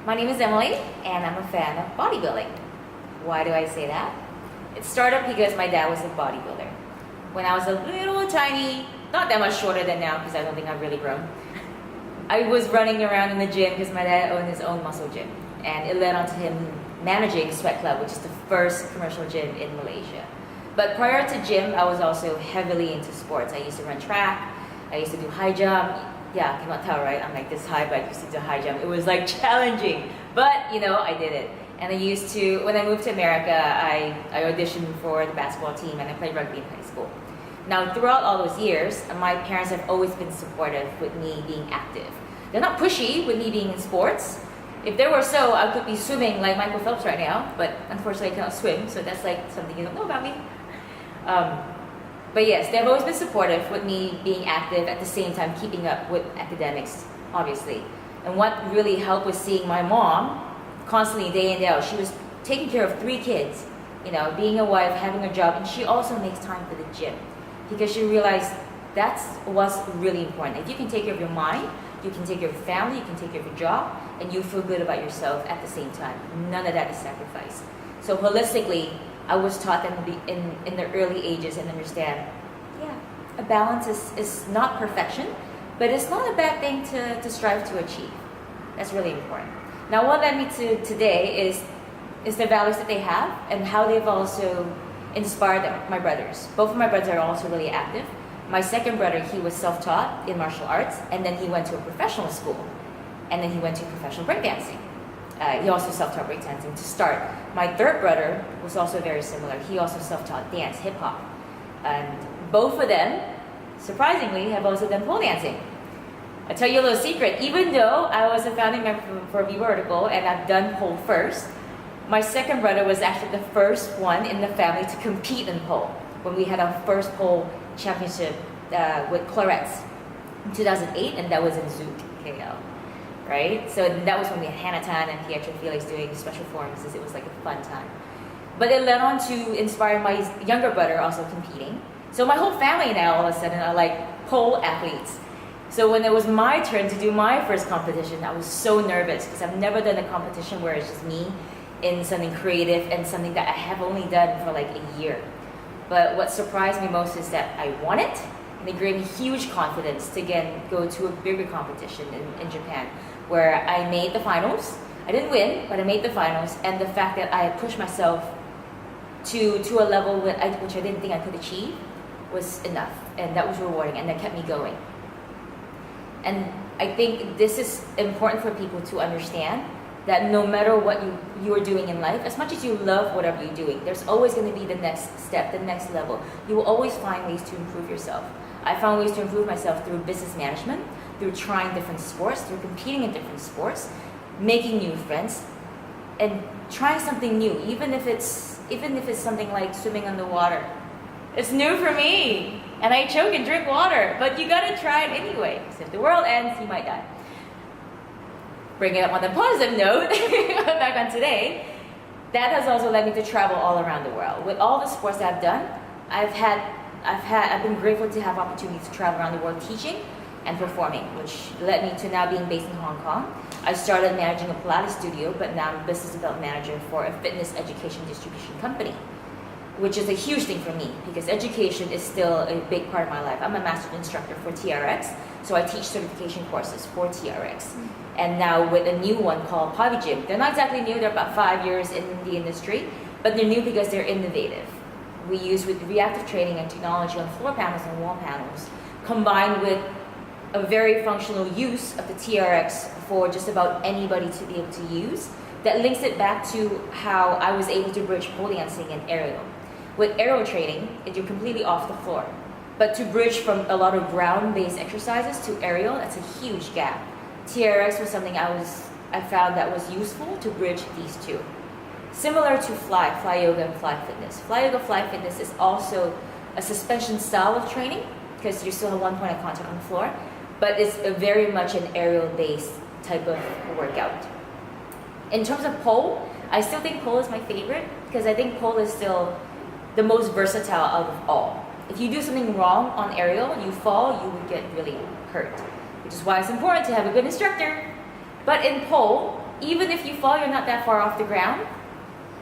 My name is Emily, and I'm a fan of bodybuilding. Why do I say that? It started because my dad was a bodybuilder. When I was a little tiny, not that much shorter than now because I don't think I've really grown, I was running around in the gym because my dad owned his own muscle gym. And it led on to him managing Sweat Club, which is the first commercial gym in Malaysia. But prior to gym, I was also heavily into sports. I used to run track, I used to do high jump. Yeah, cannot tell, right? I'm like this high, but I used to do high jump. It was like challenging, but I did it. And I used to, when I moved to America, I auditioned for the basketball team and I played rugby in high school. Now, throughout all those years, my parents have always been supportive with me being active. They're not pushy with me being in sports. If they were so, I could be swimming like Michael Phelps right now, but unfortunately I cannot swim, so that's like something you don't know about me. But yes, they've always been supportive with me being active at the same time keeping up with academics, obviously. And what really helped was seeing my mom constantly day in, day out. She was taking care of 3 kids, being a wife, having a job, and she also makes time for the gym because she realized that's what's really important. If you can take care of your mind, you can take care of your family, you can take care of your job, and you feel good about yourself at the same time. None of that is sacrifice. So holistically, I was taught that in the early ages and understand, a balance is not perfection, but it's not a bad thing to strive to achieve. That's really important. Now, what led me to today is the values that they have and how they've also inspired my brothers. Both of my brothers are also really active. My second brother, he was self-taught in martial arts, and then he went to a professional school, and then he went to professional breakdancing. He also self-taught breakdancing to start. My third brother was also very similar. He also self-taught dance, hip-hop. And both of them, surprisingly, have also done pole dancing. I'll tell you a little secret. Even though I was a founding member for Viva article and I've done pole first, my second brother was actually the first one in the family to compete in pole when we had our first pole championship with Clarets in 2008, and that was in Zoot, KL. Right? So that was when we had Hannah Tan and Pietro Felix doing special performances. It was like a fun time. But it led on to inspire my younger brother also competing. So my whole family now all of a sudden are like pole athletes. So when it was my turn to do my first competition, I was so nervous because I've never done a competition where it's just me in something creative and something that I have only done for like a year. But what surprised me most is that I won it, and it gave me huge confidence to again go to a bigger competition in Japan, where I made the finals. I didn't win, but I made the finals, and the fact that I had pushed myself to a level which I didn't think I could achieve was enough, and that was rewarding, and that kept me going. And I think this is important for people to understand that no matter what you are doing in life, as much as you love whatever you're doing, there's always going to be the next step, the next level. You will always find ways to improve yourself. I found ways to improve myself through business management, through trying different sports, through competing in different sports, making new friends, and trying something new, even if it's something like swimming underwater. It's new for me, and I choke and drink water, but you gotta try it anyway. So if the world ends, you might die. Bring it up on the positive note, back on today, that has also led me to travel all around the world. With all the sports that I've done, I've been grateful to have opportunities to travel around the world teaching and performing, which led me to now being based in Hong Kong. I started managing a Pilates studio, but now I'm a business development manager for a fitness education distribution company, which is a huge thing for me because education is still a big part of my life. I'm a master instructor for TRX, so I teach certification courses for TRX. And now with a new one called Pavi Gym. They're not exactly new, they're about 5 years in the industry, but they're new because they're innovative. We use with reactive training and technology on floor panels and wall panels, combined with a very functional use of the TRX for just about anybody to be able to use, that links it back to how I was able to bridge pole dancing and aerial. With aerial training, you're completely off the floor. But to bridge from a lot of ground-based exercises to aerial, that's a huge gap. TRX was something I found that was useful to bridge these two. Similar to fly yoga and fly fitness. Fly yoga, fly fitness is also a suspension style of training because you still have one point of contact on the floor, but it's very much an aerial-based type of workout. In terms of pole, I still think pole is my favorite because I think pole is still the most versatile out of all. If you do something wrong on aerial, you fall, you would get really hurt, which is why it's important to have a good instructor. But in pole, even if you fall, you're not that far off the ground.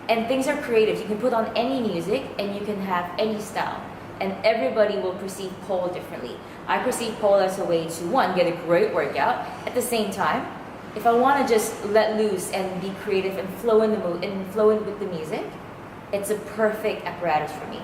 And things are creative. You can put on any music and you can have any style. And everybody will perceive pole differently. I perceive pole as a way to, one, get a great workout. At the same time, if I want to just let loose and be creative and flow in the mood and flow in with the music, it's a perfect apparatus for me.